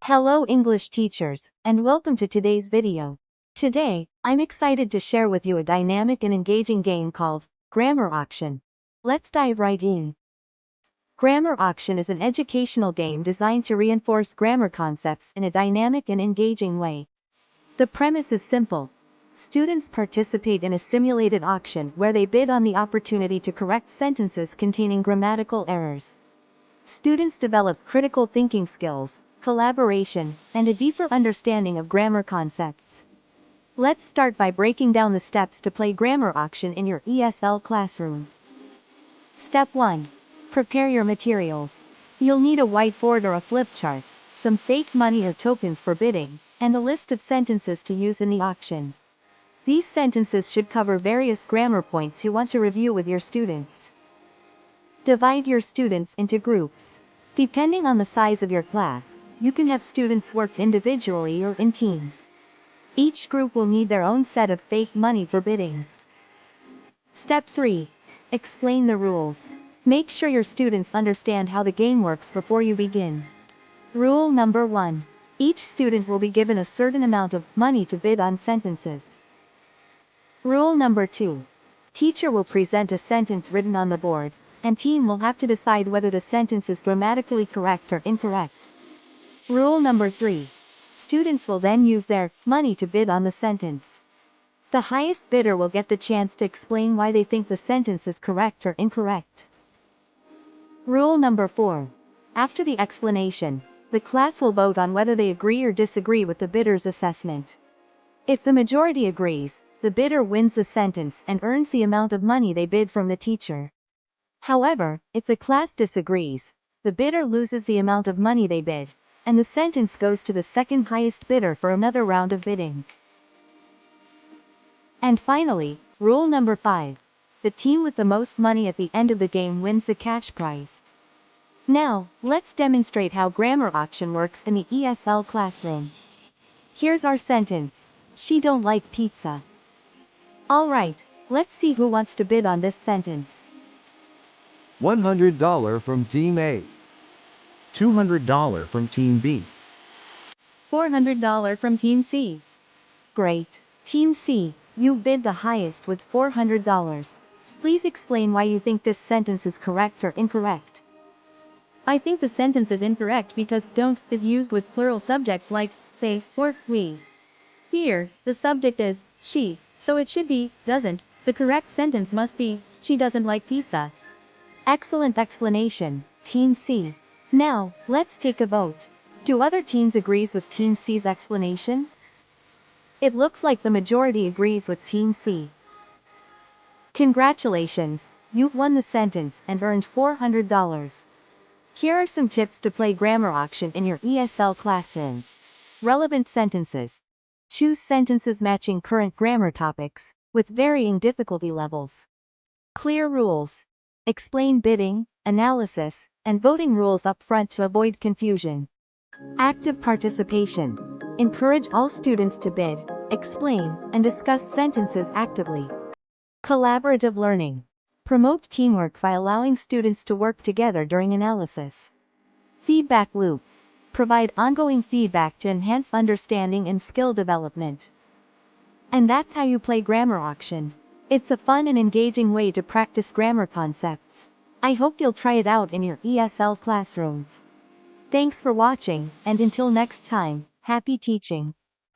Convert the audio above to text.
Hello English teachers, and welcome to today's video. Today, I'm excited to share with you a dynamic and engaging game called Grammar Auction. Let's dive right in. Grammar Auction is an educational game designed to reinforce grammar concepts in a dynamic and engaging way. The premise is simple. Students participate in a simulated auction where they bid on the opportunity to correct sentences containing grammatical errors. Students develop critical thinking skills, collaboration, and a deeper understanding of grammar concepts. Let's start by breaking down the steps to play Grammar Auction in your ESL classroom. Step 1. Prepare your materials. You'll need a whiteboard or a flip chart, some fake money or tokens for bidding, and a list of sentences to use in the auction. These sentences should cover various grammar points you want to review with your students. Divide your students into groups. Depending on the size of your class, you can have students work individually or in teams. Each group will need their own set of fake money for bidding. Step 3. Explain the rules. Make sure your students understand how the game works before you begin. Rule number 1. Each student will be given a certain amount of money to bid on sentences. Rule number 2. Teacher will present a sentence written on the board, and team will have to decide whether the sentence is grammatically correct or incorrect. Rule number 3. Students will then use their money to bid on the sentence. The highest bidder will get the chance to explain why they think the sentence is correct or incorrect. Rule number 4. After the explanation, the class will vote on whether they agree or disagree with the bidder's assessment. If the majority agrees, the bidder wins the sentence and earns the amount of money they bid from the teacher. However, if the class disagrees, the bidder loses the amount of money they bid, and the sentence goes to the second highest bidder for another round of bidding. And finally, rule number 5. The team with the most money at the end of the game wins the cash prize. Now, let's demonstrate how Grammar Auction works in the ESL classroom. Here's our sentence. She don't like pizza. Alright, let's see who wants to bid on this sentence. $100 from Team A. $200 from Team B. $400 from Team C. Great. Team C, you bid the highest with $400. Please explain why you think this sentence is correct or incorrect. I think the sentence is incorrect because don't is used with plural subjects like they or we. Here, the subject is she, so it should be doesn't. The correct sentence must be she doesn't like pizza. Excellent explanation, Team C. Now, let's take a vote. Do other teams agrees with Team C's explanation? It looks like the majority agrees with Team C. Congratulations, you've won the sentence and earned $400. Here are some tips to play Grammar Auction in your ESL classroom. Relevant sentences. Choose sentences matching current grammar topics, with varying difficulty levels. Clear rules. Explain bidding, analysis, and voting rules up front to avoid confusion. Active participation. Encourage all students to bid, explain, and discuss sentences actively. Collaborative learning. Promote teamwork by allowing students to work together during analysis. Feedback loop. Provide ongoing feedback to enhance understanding and skill development. And that's how you play Grammar Auction. It's a fun and engaging way to practice grammar concepts. I hope you'll try it out in your ESL classrooms. Thanks for watching, and until next time, happy teaching.